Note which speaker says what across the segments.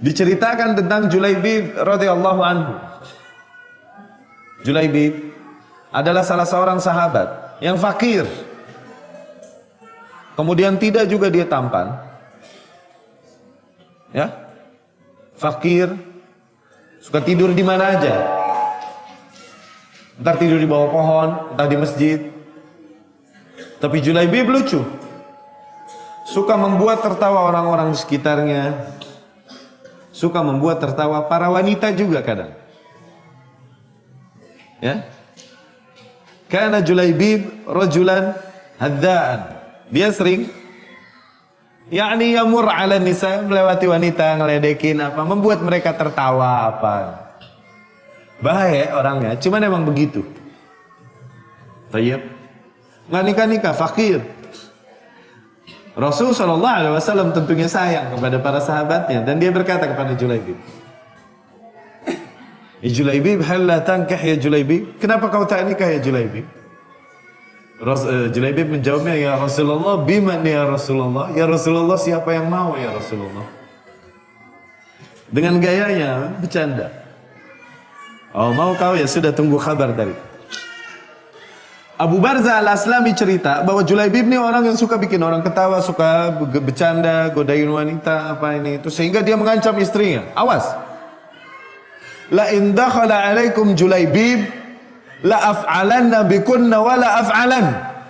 Speaker 1: Diceritakan tentang Julaibib radhiyallahu anhu. Julaibib adalah salah seorang sahabat yang fakir. Kemudian tidak juga dia tampan. Ya. Fakir, suka tidur di mana aja. Entar tidur di bawah pohon, entah di masjid. Tapi Julaibib lucu. Suka membuat tertawa orang-orang di sekitarnya. Suka membuat tertawa para wanita juga kadang. Ya. Kana Julaibib rajulan haddaan. Dia sering yamur ala nisa, melewati wanita, ngeledekin apa, membuat mereka tertawa apa. Bahaya orangnya, cuman emang begitu. Tayyib. Nggak nikah-nikah, fakir. Rasul SAW tentunya sayang kepada para sahabatnya, dan dia berkata kepada Julaibib, Julaibib, hal la tankah ya Julaibib? Kenapa kau tak nikah ya Julaibib? Julaibib menjawabnya, ya Rasulullah, biman ya Rasulullah? Ya Rasulullah, siapa yang mau ya Rasulullah? Dengan gayanya bercanda. Oh, mau kau ya sudah, tunggu kabar dari Abu Barzah al-Aslami cerita bahwa Julaibib ini orang yang suka bikin orang ketawa, suka bercanda, godain wanita apa ini itu, sehingga dia mengancam istrinya. Awas. La in dakhala alaikum Julaibib la af'alanna bikunna wa la af'alan.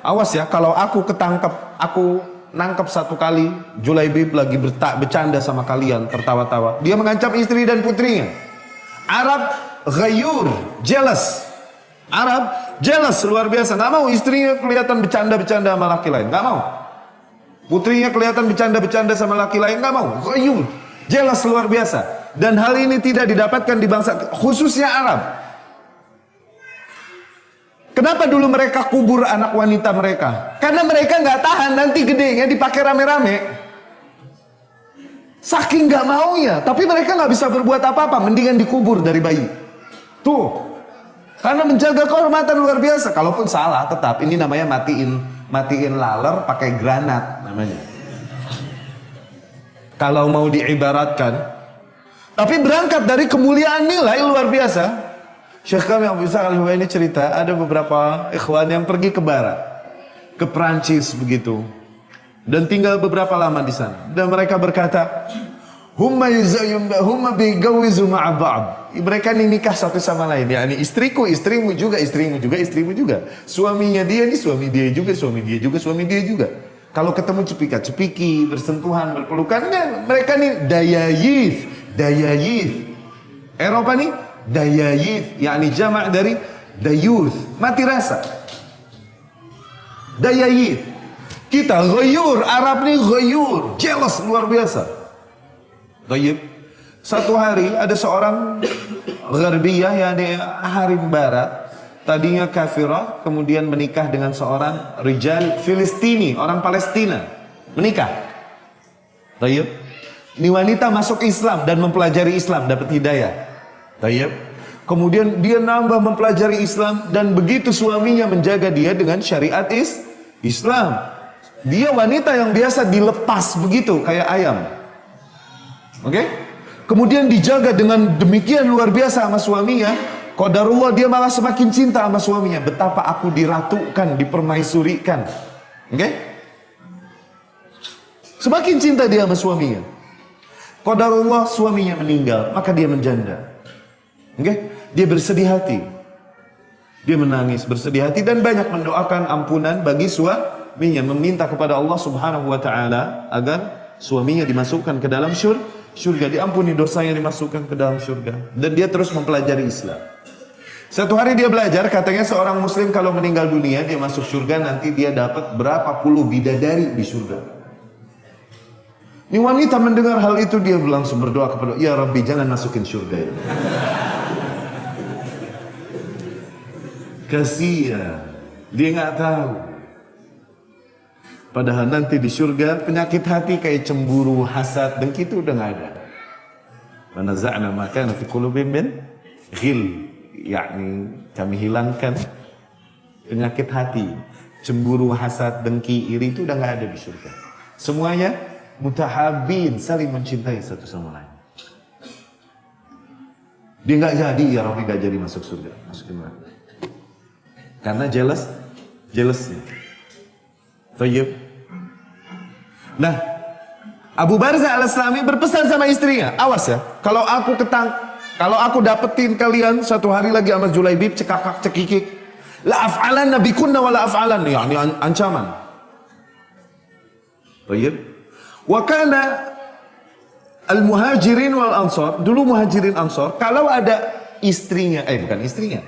Speaker 1: Awas ya, kalau aku nangkep satu kali Julaibib lagi bercanda sama kalian, tertawa-tawa. Dia mengancam istri dan putrinya. Arab ghayur, jealous. Arab jealous luar biasa, nggak mau istrinya kelihatan bercanda-bercanda sama laki lain, nggak mau. Putrinya kelihatan bercanda-bercanda sama laki lain, nggak mau. Ghayur, jealous luar biasa. Dan hal ini tidak didapatkan di bangsa, khususnya Arab. Kenapa dulu mereka kubur anak wanita mereka? Karena mereka nggak tahan nanti gedenya dipakai rame-rame. Saking nggak maunya, tapi mereka nggak bisa berbuat apa-apa, mendingan dikubur dari bayi. Tuh. Karena menjaga kehormatan luar biasa. Kalaupun salah tetap, ini namanya matiin laler pakai granat namanya. Kalau mau diibaratkan, tapi berangkat dari kemuliaan nilai luar biasa. Syekh kami Abu Ishaq Al-Huwaini cerita, ada beberapa ikhwan yang pergi ke barat, ke Prancis begitu, dan tinggal beberapa lama di sana. Dan mereka berkata, Humma bigawizu ma'a ba'd. Mereka ini nikah satu sama lain. Yani istriku, istrimu juga, istrimu juga, istrimu juga. Suaminya dia ini suami dia juga, suami dia juga, suami dia juga. Kalau ketemu cepika-cepiki, bersentuhan, berpelukan, mereka ini dayayith. Eropa nih dayayith, yakni jamak dari dayuth, mati rasa. Dayayith. Kita ghayur, Arab nih ghayur, jealous luar biasa. Tayyib. Satu hari ada seorang Gharbiyah, yakni Harim Barat, tadinya kafirah, kemudian menikah dengan seorang rijal Filistini, orang Palestina, menikah. Tayyib. Ini wanita masuk Islam dan mempelajari Islam, dapat hidayah. Tayyib. Kemudian dia nambah mempelajari Islam, dan begitu suaminya menjaga dia dengan syariat Islam. Dia wanita yang biasa dilepas begitu kayak ayam. Oke? Kemudian dijaga dengan demikian luar biasa sama suaminya. Qadarullah, dia malah semakin cinta sama suaminya. Betapa aku diratukan, dipermaisurikan. Oke? Semakin cinta dia sama suaminya. Qadarullah, suaminya meninggal, maka dia menjanda. Oke? Dia bersedih hati. Dia menangis, bersedih hati, dan banyak mendoakan ampunan bagi suaminya, meminta kepada Allah Subhanahu wa taala agar suaminya dimasukkan ke dalam surga, diampuni dosanya, dimasukkan ke dalam surga. Dan dia terus mempelajari Islam. Satu hari dia belajar, katanya seorang muslim kalau meninggal dunia, dia masuk surga, nanti dia dapat berapa puluh bidadari di surga. Ini wanita mendengar hal itu, dia langsung berdoa kepada, ya Rabbi, jangan masukin surga ini. Kasihan, dia nggak tahu. Padahal nanti di surga penyakit hati kayak cemburu, hasad, dengki itu udah nggak ada. Manaza'na ma kana fi qulubihim min ghil, yakni kami hilangkan penyakit hati, cemburu, hasad, dengki, iri itu udah nggak ada di surga. Semuanya mutahabin, saling mencintai satu sama lain. Dia nggak jadi, ya Rabbi nggak jadi masuk surga, masukin neraka. Karena jealousnya. Tayyib. Nah, Abu Barzah al-Aslami berpesan sama istrinya, awas ya, kalau aku dapetin kalian satu hari lagi sama Julaibib cekakak cekikik, la af'alan nabikunna wa la af'alan, yakni ancaman. Tayyib. Wa kana al-muhajirin wal ansar, dulu muhajirin ansar, kalau ada istrinya, bukan istrinya,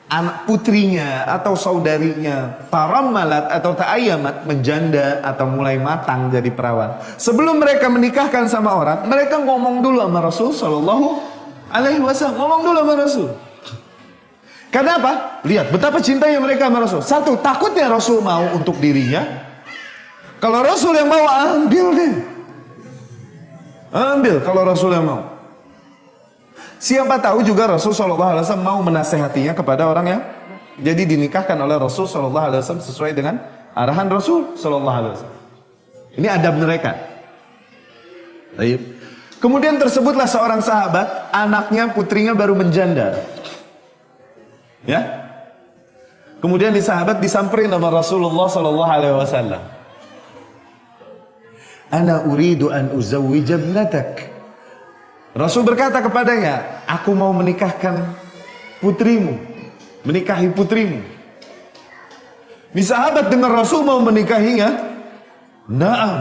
Speaker 1: anak putrinya atau saudarinya tarammalat atau ta'ayyamat, menjanda atau mulai matang jadi perawan, sebelum mereka menikahkan sama orang, mereka ngomong dulu sama Rasul sallallahu alaihi wasallam, ngomong dulu sama Rasul. Karena apa? Lihat betapa cintanya mereka sama Rasul. Satu, takutnya Rasul mau untuk dirinya. Kalau Rasul yang mau, ambil deh. Ambil kalau Rasul yang mau. Siapa tahu juga Rasul sallallahu alaihi wasallam mau menasehatinya kepada orang yang jadi dinikahkan oleh Rasul sallallahu alaihi wasallam sesuai dengan arahan Rasul sallallahu alaihi wasallam. Ini adab mereka. Baik. Kemudian tersebutlah seorang sahabat, anaknya putrinya baru menjanda. Ya. Kemudian di sahabat disamperin sama Rasulullah sallallahu alaihi wasallam. Ana uridu an uzawwija ibnatak. Rasul berkata kepadanya, aku mau menikahkan putrimu, menikahi putrimu. Di sahabat dengar Rasul mau menikahinya, na'am,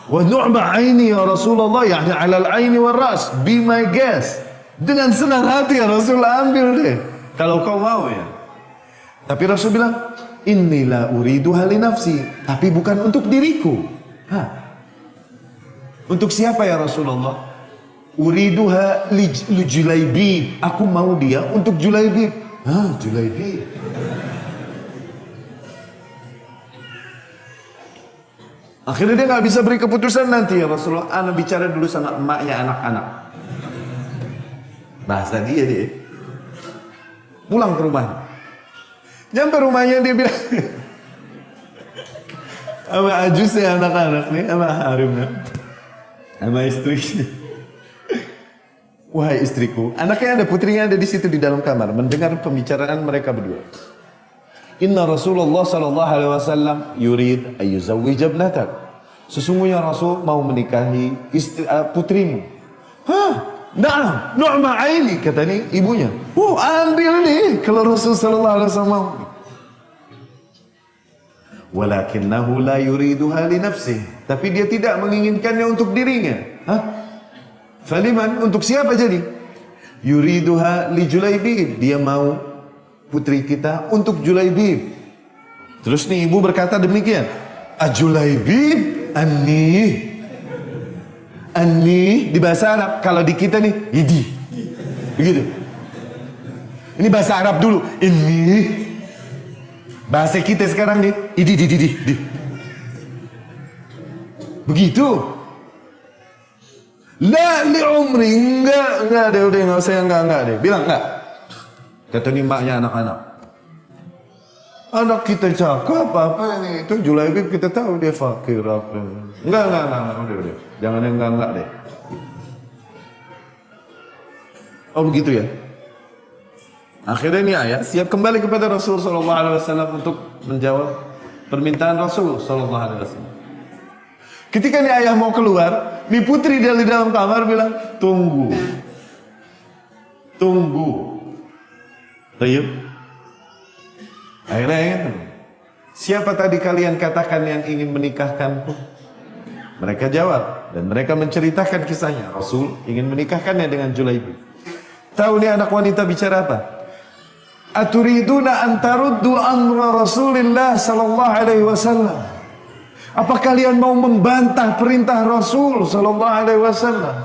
Speaker 1: wa nu'ma aini ya Rasulullah, yakni alal aini wa ras, be my guest. Dengan senang hati ya Rasul, ambil deh, kalau kau mau ya. Tapi Rasul bilang, inni la uridu hali nafsi, tapi bukan untuk diriku. Untuk siapa ya Rasulullah? Uriduha li Julaibib. Aku mau dia untuk Julaibib. Julaibib. Akhirnya dia nggak bisa beri keputusan nanti ya Rasulullah. Ana bicara dulu sama emaknya anak-anak. Bahasa dia. Pulang ke rumah. Nyampe rumahnya dia bilang, sama ajusnya anak-anak nih, sama harimnya, sama istrinya. Wahai istriku, anaknya ada, putrinya ada di situ di dalam kamar, mendengar pembicaraan mereka berdua. Inna Rasulullah sallallahu alaihi wasallam yurid ayyuzawwij ibnatak. Sesungguhnya Rasul mau menikahi putrimu. Nah, nu'ma aini, kata nih ibunya. Ambil nih kalau Rasul sallallahu alaihi wasallam. Walakinnahu la yuriduha li nafsihi. Tapi dia tidak menginginkannya untuk dirinya. Faliman, untuk siapa jadi? Yuriduha li Julaibib. Dia mau putri kita untuk Julaibib. Terus nih ibu berkata demikian. Julaibib anni. Anni di bahasa Arab. Kalau di kita nih idi. Begitu. Ini bahasa Arab dulu. Ini. Bahasa kita sekarang nih idi. Begitu. La li umri, enggak deh, udah enggak usah, enggak deh. Bilang enggak. Kata nih mbaknya anak-anak. Anak kita cakap apa ini? Itu Julaibib kita tahu dia fakir apa. Enggak, udah. Jangan enggak deh. Oh begitu ya. Akhirnya ini ayah siap kembali kepada Rasul sallallahu alaihi wasallam untuk menjawab permintaan Rasul sallallahu alaihi wasallam. Ketika nih ayah mau keluar, nih putri dari dalam kamar bilang, tunggu. Tayyib. Akhirnya ingat, siapa tadi kalian katakan yang ingin menikahkanku? Mereka jawab dan mereka menceritakan kisahnya. Rasul ingin menikahkannya dengan Julaibib. Tahu nih anak wanita bicara apa? Aturiduna an taruddu amra Rasulillah sallallahu alaihi wasallam. Apa kalian mau membantah perintah Rasul sallallahu alaihi wasallam?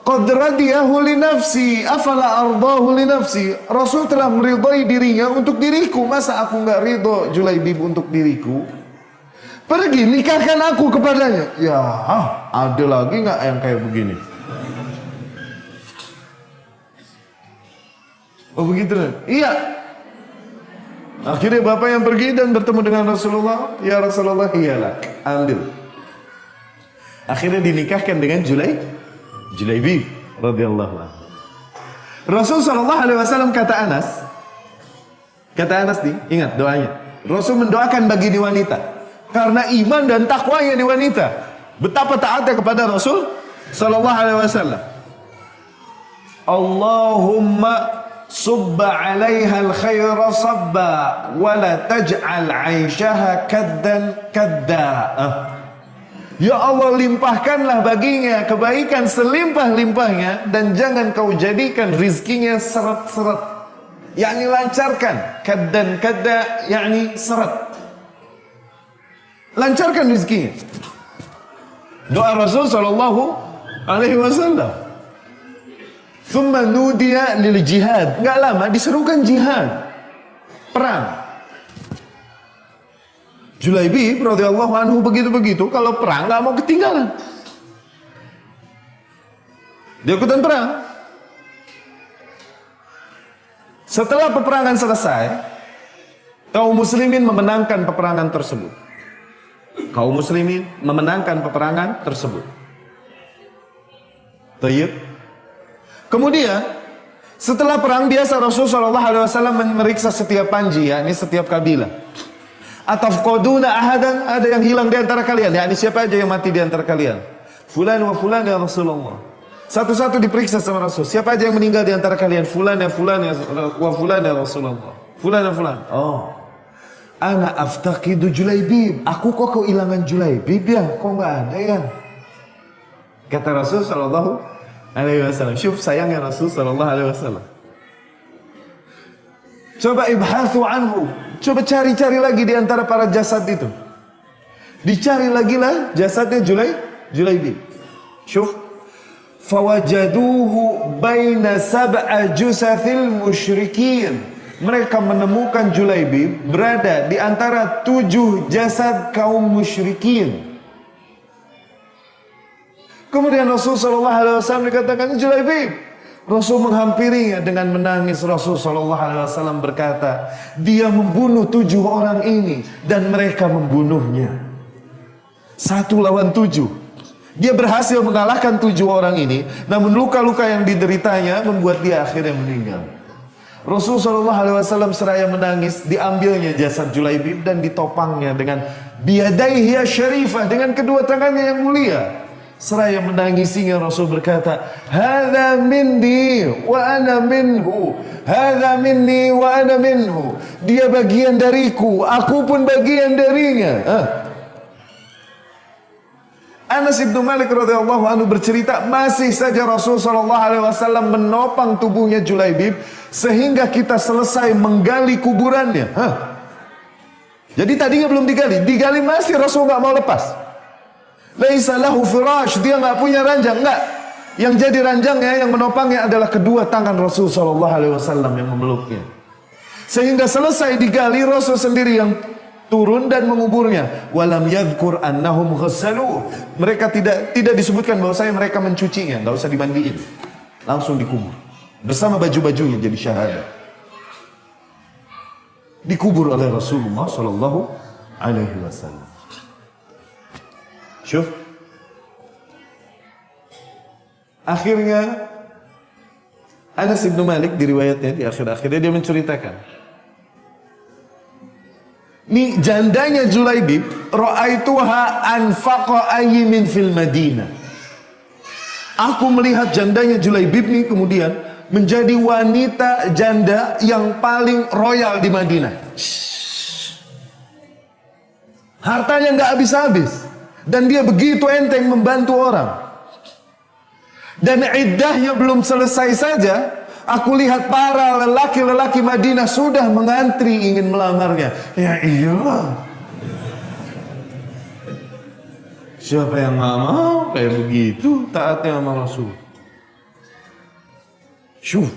Speaker 1: Qad radiyahu li nafsi, afala ardahu li nafsi. Rasul telah meridai dirinya untuk diriku, masa aku enggak ridho Julaibib untuk diriku? Pergi nikahkan aku kepadanya. Ya, ada lagi enggak yang kayak begini? Oh begitu? Iya. Akhirnya bapak yang pergi dan bertemu dengan Rasulullah. Ya Rasulullah, iyalah, ambil. Akhirnya dinikahkan dengan Julaibib. radhiyallahu anhu. Rasul sallallahu alaihi wasallam kata Anas nih, ingat doanya. Rasul mendoakan bagi di wanita karena iman dan takwanya di wanita. Betapa taatnya kepada Rasul sallallahu alaihi wasallam. Allahumma subba 'alaiha al-khaira sabba wa la taj'al 'aishaha kaddan kadda. Ya Allah, limpahkanlah baginya kebaikan selimpah-limpahnya dan jangan kau jadikan rizkinya seret-seret. Yakni lancarkan. Kaddan kadda yakni seret. Lancarkan rizkinya. Doa Rasul sallallahu alaihi wasallam. Thumma nudiya lil jihad. Enggak lama diserukan jihad. Perang. Julaibib radhiyallahu anhu begitu-begitu, kalau perang nggak mau ketinggalan. Dia ikutan perang. Setelah peperangan selesai, kaum muslimin memenangkan peperangan tersebut. Kaum muslimin memenangkan peperangan tersebut. Tayyib. Kemudian setelah perang biasa Rasulullah SAW memeriksa setiap panji, yakni setiap kabilah. Atafqaduna ahadan, ada yang hilang di antara kalian, yakni siapa aja yang mati di antara kalian? Fulan wa fulan ya Rasulullah. Satu-satu diperiksa sama Rasul. Siapa aja yang meninggal di antara kalian? Fulan ya wa fulan ya Rasulullah. Fulan ya fulan. Oh. Ana aftaqidu Julaibib. Aku kok kehilangan Julaibib ya? Kok enggak ada ya? Kata Rasul sallallahu alaihi wasallam. Syuf sayangnya Rasul sallallahu alaihi wasallam. Coba ibhathu anhu. Coba cari-cari lagi di antara para jasad itu. Dicari lagi lah jasadnya Julaibib. Syuf. Fawajaduhu baina sab'a jusathil musyrikin. Mereka menemukan Julaibib berada di antara 7 jasad kaum musyrikin. Kemudian Rasul sallallahu alaihi wasallam dikatakan Julaibib. Rasul menghampirinya dengan menangis. Rasul sallallahu alaihi wasallam berkata, dia membunuh 7 orang ini dan mereka membunuhnya. 1 lawan 7. Dia berhasil mengalahkan 7 orang ini, namun luka-luka yang dideritanya membuat dia akhirnya meninggal. Rasul sallallahu alaihi wasallam seraya menangis, diambilnya jasad Julaibib dan ditopangnya dengan biyadaihi syarifah, dengan kedua tangannya yang mulia. Seraya menangisinya Rasul berkata, "Hadza minni wa ana minhu. Hadza minni wa ana minhu." Dia bagian dariku, aku pun bagian darinya. Anas bin Malik radhiyallahu anhu bercerita, masih saja Rasul sallallahu alaihi wasallam menopang tubuhnya Julaibib sehingga kita selesai menggali kuburannya. Jadi tadinya belum digali masih Rasul nggak mau lepas. Laisa lahu firash, dia nggak punya ranjang, enggak. Yang jadi ranjangnya, yang menopangnya adalah kedua tangan Rasul sallallahu alaihi wasallam yang memeluknya. Sehingga selesai digali, Rasul sendiri yang turun dan menguburnya. Walam yadhkur annahum ghassalu. Mereka tidak disebutkan bahwasanya mereka mencucinya, nggak usah dimandiin. Langsung dikubur bersama baju-bajunya jadi syahadat. Dikubur oleh Rasulullah sallallahu alaihi wasallam. Syuf. Akhirnya Anas bin Malik di riwayatnya di akhir-akhirnya dia menceritakan, nih jandanya Julaibib, ra'aituha anfaqa ayyimin fil Madinah. Aku melihat jandanya Julaibib nih kemudian menjadi wanita janda yang paling royal di Madinah. Hartanya nggak habis-habis. Dan dia begitu enteng membantu orang. Dan iddahnya belum selesai saja, aku lihat para lelaki-lelaki Madinah sudah mengantri ingin melamarnya. Ya iyalah. Siapa yang nggak mau kayak begitu taatnya sama Rasul? Syuh.